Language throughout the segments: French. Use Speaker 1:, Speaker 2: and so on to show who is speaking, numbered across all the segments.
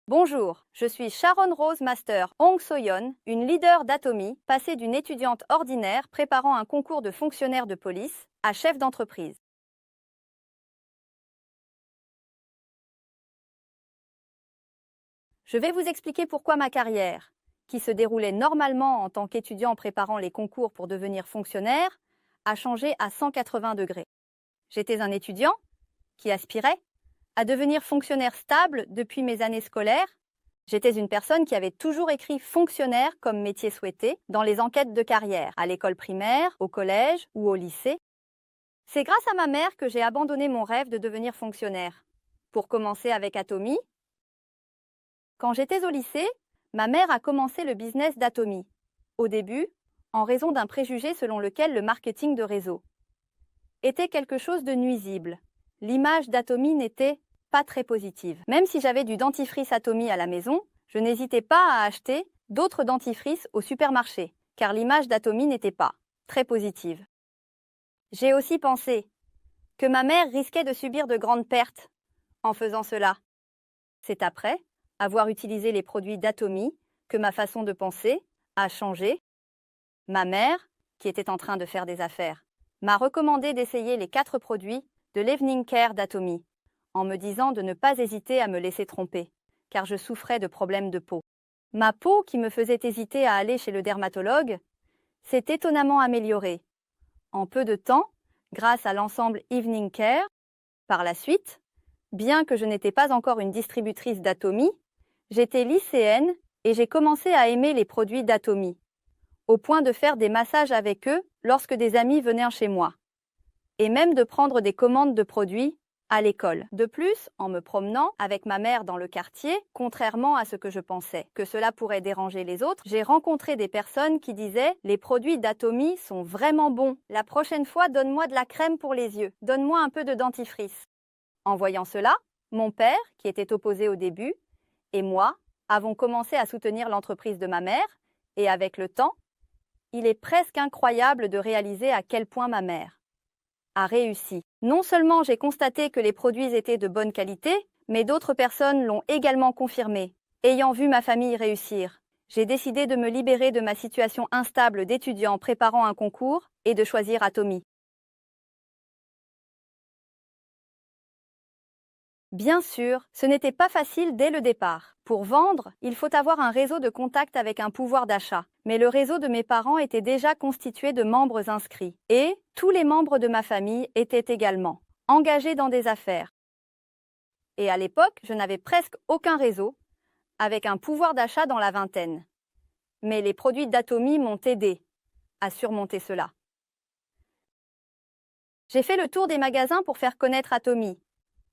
Speaker 1: Bonjour, je suis Sharon Rose Master Hong Soyeon, une leader d'Atomy, passée d'une étudiante ordinaire préparant un concours de fonctionnaire de police à chef d'entreprise. Je vais vous expliquer pourquoi ma carrière, qui se déroulait normalement en tant qu'étudiant préparant les concours pour devenir fonctionnaire, a changé à 180 degrés. J'étais un étudiant qui aspirait à devenir fonctionnaire stable depuis mes années scolaires. J'étais une personne qui avait toujours écrit fonctionnaire comme métier souhaité dans les enquêtes de carrière, à l'école primaire, au collège ou au lycée. C'est grâce à ma mère que j'ai abandonné mon rêve de devenir fonctionnaire. Pour commencer avec Atomy, quand j'étais au lycée, ma mère a commencé le business d'Atomy. Au début, en raison d'un préjugé selon lequel le marketing de réseau était quelque chose de nuisible. L'image d'Atomy n'était pas très positive. Même si j'avais du dentifrice Atomy à la maison, je n'hésitais pas à acheter d'autres dentifrices au supermarché, car l'image d'Atomy n'était pas très positive. J'ai aussi pensé que ma mère risquait de subir de grandes pertes en faisant cela. C'est après avoir utilisé les produits d'Atomy que ma façon de penser a changé. Ma mère, qui était en train de faire des affaires, m'a recommandé d'essayer les 4 produits de l'Evening Care d'Atomy, en me disant de ne pas hésiter à me laisser tromper, car je souffrais de problèmes de peau. Ma peau, qui me faisait hésiter à aller chez le dermatologue, s'est étonnamment améliorée. En peu de temps, grâce à l'ensemble Evening Care. Par la suite, bien que je n'étais pas encore une distributrice d'Atomy, j'étais lycéenne et j'ai commencé à aimer les produits d'Atomy, au point de faire des massages avec eux lorsque des amis venaient chez moi, et même de prendre des commandes de produits à l'école. De plus, en me promenant avec ma mère dans le quartier, contrairement à ce que je pensais que cela pourrait déranger les autres, j'ai rencontré des personnes qui disaient « Les produits d'Atomy sont vraiment bons. La prochaine fois, donne-moi de la crème pour les yeux. Donne-moi un peu de dentifrice. » En voyant cela, mon père, qui était opposé au début, et moi avons commencé à soutenir l'entreprise de ma mère, et avec le temps, il est presque incroyable de réaliser à quel point ma mère a réussi. Non seulement j'ai constaté que les produits étaient de bonne qualité, mais d'autres personnes l'ont également confirmé. Ayant vu ma famille réussir, j'ai décidé de me libérer de ma situation instable d'étudiant préparant un concours et de choisir Atomy. Bien sûr, ce n'était pas facile dès le départ. Pour vendre, il faut avoir un réseau de contacts avec un pouvoir d'achat. Mais le réseau de mes parents était déjà constitué de membres inscrits. Et tous les membres de ma famille étaient également engagés dans des affaires. Et à l'époque, je n'avais presque aucun réseau, avec un pouvoir d'achat dans la vingtaine. Mais les produits d'Atomy m'ont aidé à surmonter cela. J'ai fait le tour des magasins pour faire connaître Atomy.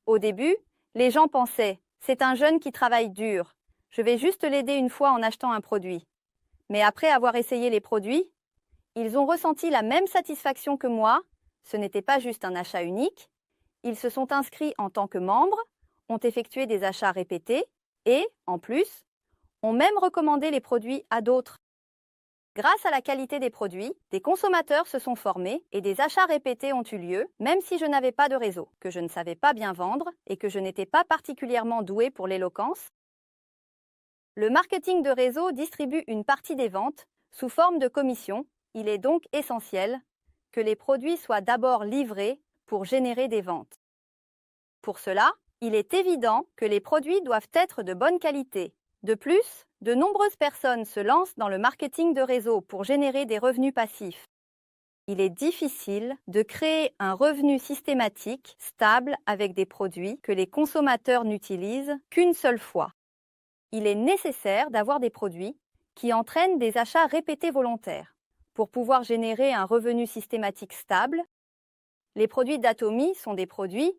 Speaker 1: Au début, les gens pensaient « c'est un jeune qui travaille dur, je vais juste l'aider une fois en achetant un produit ». Mais après avoir essayé les produits, ils ont ressenti la même satisfaction que moi, ce n'était pas juste un achat unique, ils se sont inscrits en tant que membres, ont effectué des achats répétés et, en plus, ont même recommandé les produits à d'autres. Grâce à la qualité des produits, des consommateurs se sont formés et des achats répétés ont eu lieu, même si je n'avais pas de réseau, que je ne savais pas bien vendre et que je n'étais pas particulièrement douée pour l'éloquence. Le marketing de réseau distribue une partie des ventes sous forme de commission. Il est donc essentiel que les produits soient d'abord livrés pour générer des ventes. Pour cela, il est évident que les produits doivent être de bonne qualité. De plus, de nombreuses personnes se lancent dans le marketing de réseau pour générer des revenus passifs. Il est difficile de créer un revenu systématique, stable, avec des produits que les consommateurs n'utilisent qu'une seule fois. Il est nécessaire d'avoir des produits qui entraînent des achats répétés volontaires. Pour pouvoir générer un revenu systématique stable, les produits d'Atomy sont des produits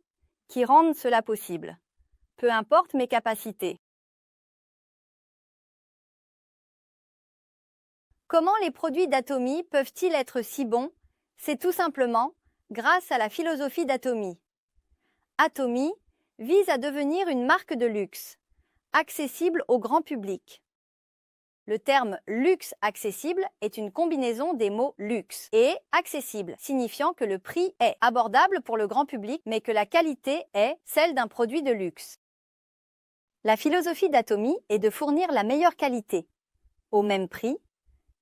Speaker 1: qui rendent cela possible, peu importe mes capacités. Comment les produits d'Atomy peuvent-ils être si bons? C'est tout simplement grâce à la philosophie d'Atomy. Atomy vise à devenir une marque de luxe, accessible au grand public. Le terme luxe accessible est une combinaison des mots luxe et accessible, signifiant que le prix est abordable pour le grand public, mais que la qualité est celle d'un produit de luxe. La philosophie d'Atomy est de fournir la meilleure qualité, au même prix,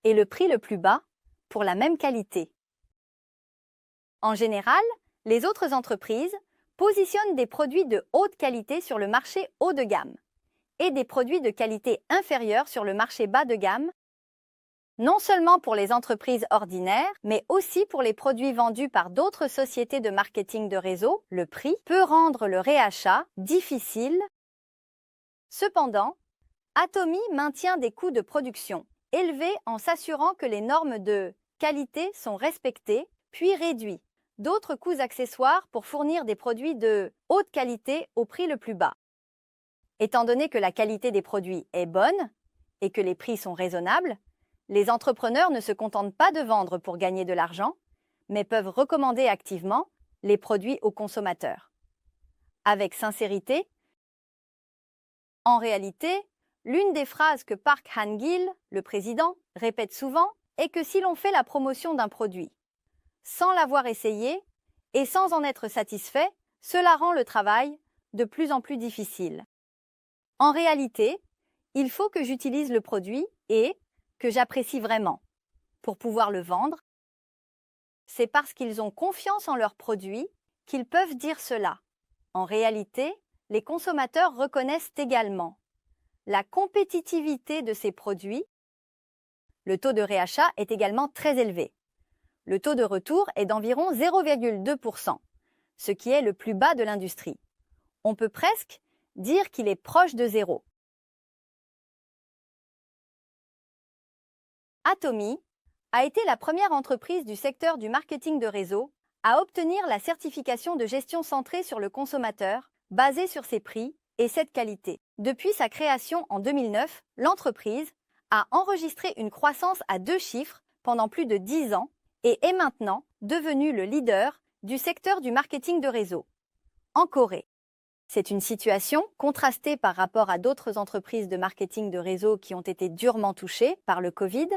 Speaker 1: et le prix le plus bas pour la même qualité. En général, les autres entreprises positionnent des produits de haute qualité sur le marché haut de gamme et des produits de qualité inférieure sur le marché bas de gamme, non seulement pour les entreprises ordinaires, mais aussi pour les produits vendus par d'autres sociétés de marketing de réseau. Le prix peut rendre le réachat difficile. Cependant, Atomy maintient des coûts de production élevés en s'assurant que les normes de qualité sont respectées, puis réduit d'autres coûts accessoires pour fournir des produits de haute qualité au prix le plus bas. Étant donné que la qualité des produits est bonne et que les prix sont raisonnables, les entrepreneurs ne se contentent pas de vendre pour gagner de l'argent, mais peuvent recommander activement les produits aux consommateurs. Avec sincérité, en réalité, l'une des phrases que Park Han-gil, le président, répète souvent est que si l'on fait la promotion d'un produit sans l'avoir essayé et sans en être satisfait, cela rend le travail de plus en plus difficile. En réalité, il faut que j'utilise le produit et que j'apprécie vraiment pour pouvoir le vendre. C'est parce qu'ils ont confiance en leurs produits qu'ils peuvent dire cela. En réalité, les consommateurs reconnaissent également la compétitivité de ces produits. Le taux de réachat est également très élevé. Le taux de retour est d'environ 0,2%, ce qui est le plus bas de l'industrie. On peut presque dire qu'il est proche de zéro. Atomy a été la première entreprise du secteur du marketing de réseau à obtenir la certification de gestion centrée sur le consommateur, basée sur ses prix et cette qualité. Depuis sa création en 2009, l'entreprise a enregistré une croissance à 2 chiffres pendant plus de 10 ans et est maintenant devenue le leader du secteur du marketing de réseau en Corée. C'est une situation contrastée par rapport à d'autres entreprises de marketing de réseau qui ont été durement touchées par le Covid.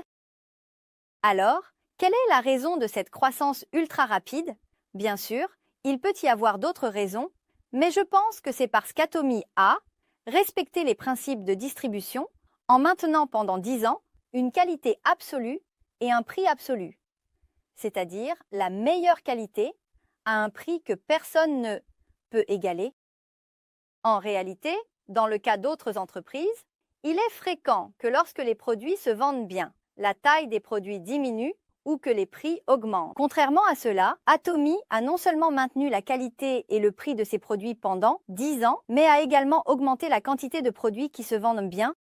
Speaker 1: Alors, quelle est la raison de cette croissance ultra rapide? Bien sûr, il peut y avoir d'autres raisons, mais je pense que c'est parce qu'Atomy a respecté les principes de distribution en maintenant pendant 10 ans une qualité absolue et un prix absolu, c'est-à-dire la meilleure qualité à un prix que personne ne peut égaler. En réalité, dans le cas d'autres entreprises, il est fréquent que lorsque les produits se vendent bien, la taille des produits diminue ou que les prix augmentent. Contrairement à cela, Atomy a non seulement maintenu la qualité et le prix de ses produits pendant 10 ans, mais a également augmenté la quantité de produits qui se vendent bien.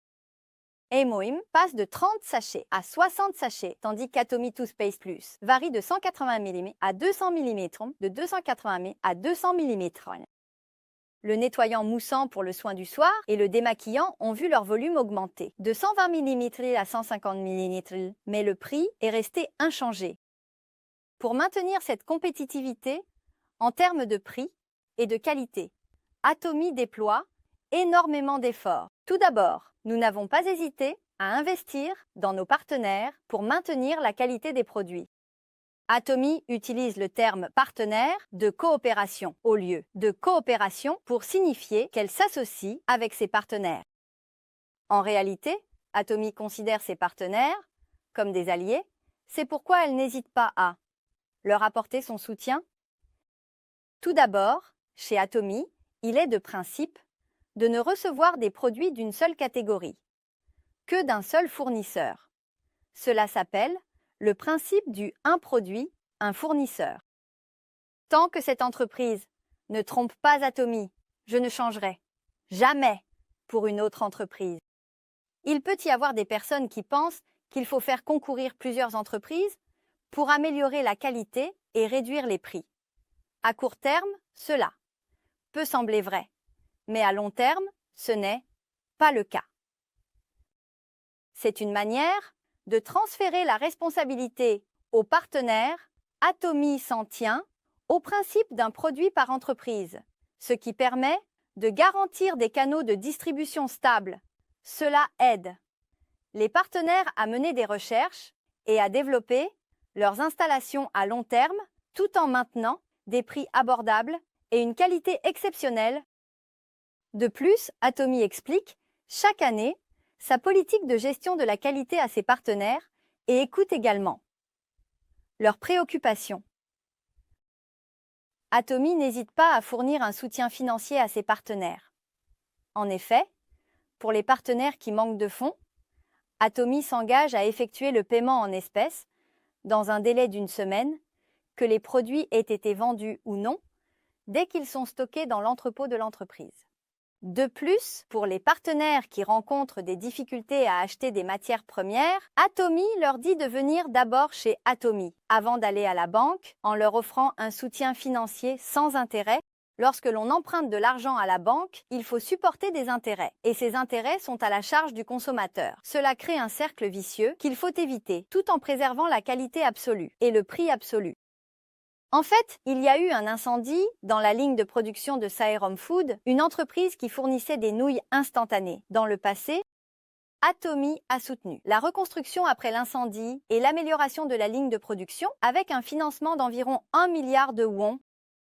Speaker 1: Amoim passe de 30 sachets à 60 sachets, tandis qu'Atomy Toothpaste Plus varie de 180 mm à 200 mm, de 280 mm à 200 mm. Le nettoyant moussant pour le soin du soir et le démaquillant ont vu leur volume augmenter de 120 mm à 150 mm, mais le prix est resté inchangé. Pour maintenir cette compétitivité en termes de prix et de qualité, Atomy déploie énormément d'efforts. Tout d'abord, nous n'avons pas hésité à investir dans nos partenaires pour maintenir la qualité des produits. Atomy utilise le terme partenaire de coopération au lieu de coopération pour signifier qu'elle s'associe avec ses partenaires. En réalité, Atomy considère ses partenaires comme des alliés, c'est pourquoi elle n'hésite pas à leur apporter son soutien. Tout d'abord, chez Atomy, il est de principe de ne recevoir des produits d'une seule catégorie, que d'un seul fournisseur. Cela s'appelle le principe du un produit, un fournisseur. Tant que cette entreprise ne trompe pas Atomy, je ne changerai jamais pour une autre entreprise. Il peut y avoir des personnes qui pensent qu'il faut faire concourir plusieurs entreprises pour améliorer la qualité et réduire les prix. À court terme, cela peut sembler vrai, mais à long terme, ce n'est pas le cas. C'est une manière de transférer la responsabilité aux partenaires. Atomy s'en tient au principe d'un produit par entreprise, ce qui permet de garantir des canaux de distribution stables. Cela aide les partenaires à mener des recherches et à développer leurs installations à long terme tout en maintenant des prix abordables et une qualité exceptionnelle. De plus, Atomy explique, chaque année, sa politique de gestion de la qualité à ses partenaires et écoute également leurs préoccupations. Atomy n'hésite pas à fournir un soutien financier à ses partenaires. En effet, pour les partenaires qui manquent de fonds, Atomy s'engage à effectuer le paiement en espèces dans un délai d'1 semaine, que les produits aient été vendus ou non, dès qu'ils sont stockés dans l'entrepôt de l'entreprise. De plus, pour les partenaires qui rencontrent des difficultés à acheter des matières premières, Atomy leur dit de venir d'abord chez Atomy, avant d'aller à la banque, en leur offrant un soutien financier sans intérêt. Lorsque l'on emprunte de l'argent à la banque, il faut supporter des intérêts, et ces intérêts sont à la charge du consommateur. Cela crée un cercle vicieux qu'il faut éviter, tout en préservant la qualité absolue et le prix absolu. En fait, il y a eu un incendie dans la ligne de production de Saerom Food, une entreprise qui fournissait des nouilles instantanées. Dans le passé, Atomy a soutenu la reconstruction après l'incendie et l'amélioration de la ligne de production avec un financement d'environ 1 milliard de won.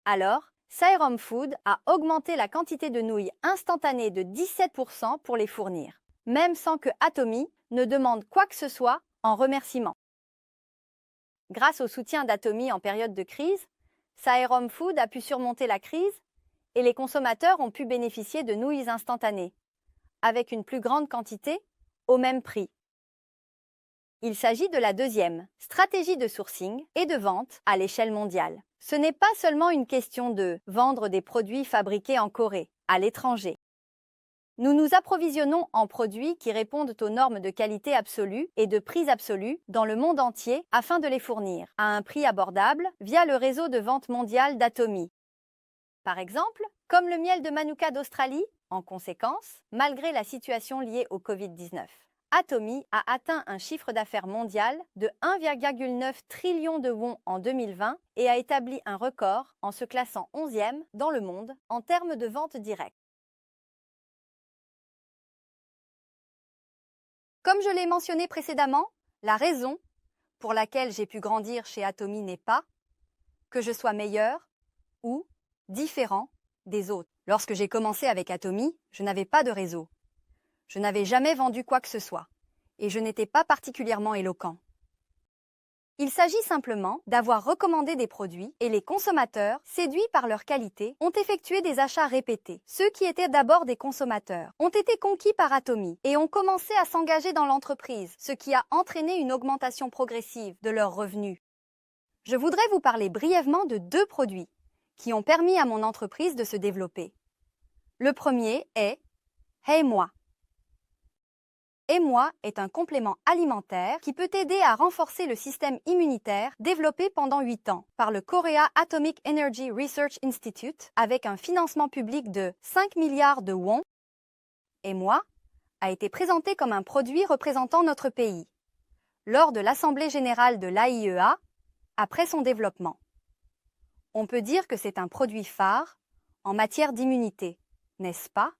Speaker 1: Alors, Saerom Food a augmenté la quantité de nouilles instantanées de 17% pour les fournir, même sans que Atomy ne demande quoi que ce soit en remerciement. Grâce au soutien d'Atomy en période de crise, Saerom Food a pu surmonter la crise et les consommateurs ont pu bénéficier de nouilles instantanées, avec une plus grande quantité, au même prix. Il s'agit de la deuxième stratégie de sourcing et de vente à l'échelle mondiale. Ce n'est pas seulement une question de vendre des produits fabriqués en Corée, à l'étranger. Nous nous approvisionnons en produits qui répondent aux normes de qualité absolue et de prix absolu dans le monde entier afin de les fournir à un prix abordable via le réseau de vente mondiale d'Atomy. Par exemple, comme le miel de Manuka d'Australie, en conséquence, malgré la situation liée au Covid-19. Atomy a atteint un chiffre d'affaires mondial de 1,9 trillion de won en 2020 et a établi un record en se classant 11e dans le monde en termes de vente directe. Comme je l'ai mentionné précédemment, la raison pour laquelle j'ai pu grandir chez Atomy n'est pas que je sois meilleur ou différent des autres. Lorsque j'ai commencé avec Atomy, je n'avais pas de réseau. Je n'avais jamais vendu quoi que ce soit, et je n'étais pas particulièrement éloquent. Il s'agit simplement d'avoir recommandé des produits et les consommateurs, séduits par leur qualité, ont effectué des achats répétés. Ceux qui étaient d'abord des consommateurs ont été conquis par Atomy et ont commencé à s'engager dans l'entreprise, ce qui a entraîné une augmentation progressive de leurs revenus. Je voudrais vous parler brièvement de 2 produits qui ont permis à mon entreprise de se développer. Le premier est Hey-moi. Hey-moi est un complément alimentaire qui peut aider à renforcer le système immunitaire développé pendant 8 ans par le Korea Atomic Energy Research Institute avec un financement public de 5 milliards de won. Hey-moi a été présenté comme un produit représentant notre pays lors de l'Assemblée générale de l'AIEA après son développement. On peut dire que c'est un produit phare en matière d'immunité, n'est-ce pas?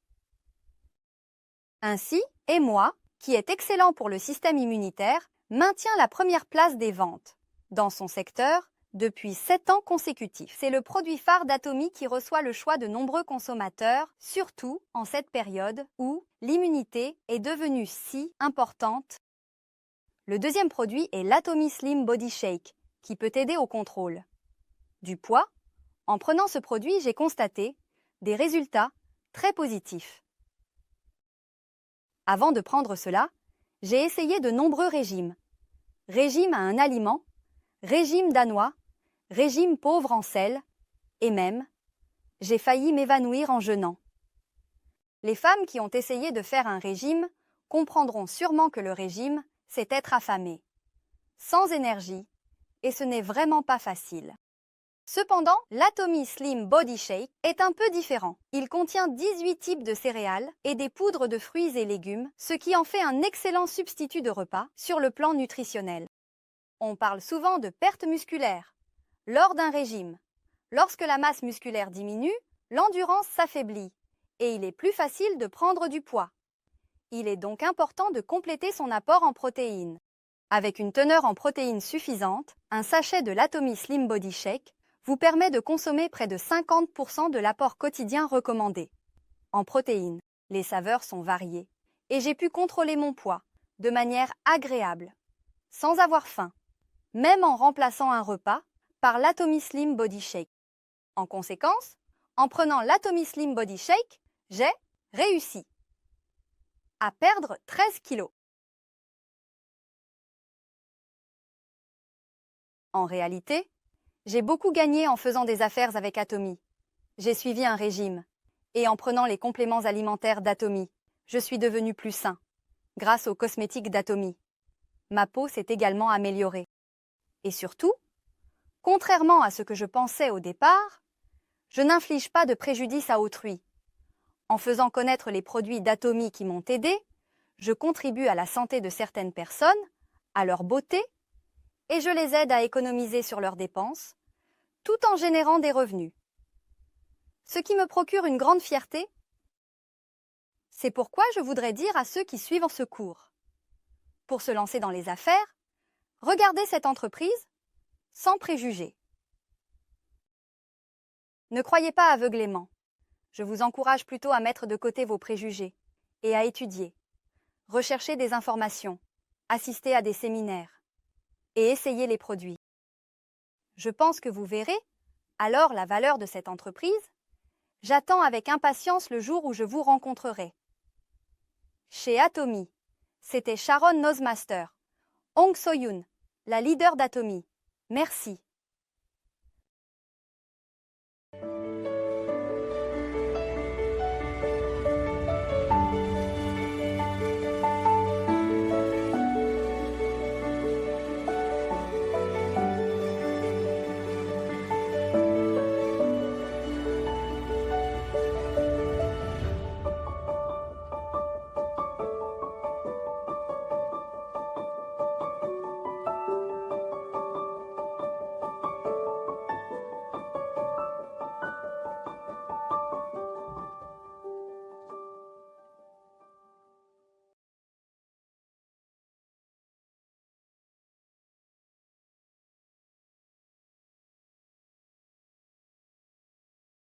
Speaker 1: Ainsi, Hey-moi, qui est excellent pour le système immunitaire, maintient la première place des ventes dans son secteur depuis 7 ans consécutifs. C'est le produit phare d'Atomy qui reçoit le choix de nombreux consommateurs, surtout en cette période où l'immunité est devenue si importante. Le deuxième produit est l'Atomy Slim Body Shake, qui peut aider au contrôle du poids. En prenant ce produit, j'ai constaté des résultats très positifs. Avant de prendre cela, j'ai essayé de nombreux régimes. Régime à un aliment, régime danois, régime pauvre en sel, et même, j'ai failli m'évanouir en jeûnant. Les femmes qui ont essayé de faire un régime comprendront sûrement que le régime, c'est être affamé, sans énergie, et ce n'est vraiment pas facile. Cependant, l'Atomy Slim Body Shake est un peu différent. Il contient 18 types de céréales et des poudres de fruits et légumes, ce qui en fait un excellent substitut de repas sur le plan nutritionnel. On parle souvent de perte musculaire lors d'un régime. Lorsque la masse musculaire diminue, l'endurance s'affaiblit et il est plus facile de prendre du poids. Il est donc important de compléter son apport en protéines. Avec une teneur en protéines suffisante, un sachet de l'Atomy Slim Body Shake vous permet de consommer près de 50% de l'apport quotidien recommandé. en protéines. Les saveurs sont variées et j'ai pu contrôler mon poids de manière agréable, sans avoir faim, même en remplaçant un repas par l'Atomy Slim Body Shake. En conséquence, en prenant l'Atomy Slim Body Shake, j'ai réussi à perdre 13 kilos. En réalité, j'ai beaucoup gagné en faisant des affaires avec Atomy. J'ai suivi un régime et en prenant les compléments alimentaires d'Atomy, je suis devenu plus sain grâce aux cosmétiques d'Atomy. Ma peau s'est également améliorée. Et surtout, contrairement à ce que je pensais au départ, je n'inflige pas de préjudice à autrui. En faisant connaître les produits d'Atomy qui m'ont aidé, je contribue à la santé de certaines personnes, à leur beauté, et je les aide à économiser sur leurs dépenses, tout en générant des revenus. Ce qui me procure une grande fierté. C'est pourquoi je voudrais dire à ceux qui suivent ce cours: pour se lancer dans les affaires, regardez cette entreprise sans préjugés. Ne croyez pas aveuglément. Je vous encourage plutôt à mettre de côté vos préjugés et à étudier, rechercher des informations, assister à des séminaires et essayer les produits. Je pense que vous verrez alors la valeur de cette entreprise. J'attends avec impatience le jour où je vous rencontrerai. Chez Atomy, c'était Sharon Nosmaster, Hong So-yoon, la leader d'Atomy. Merci.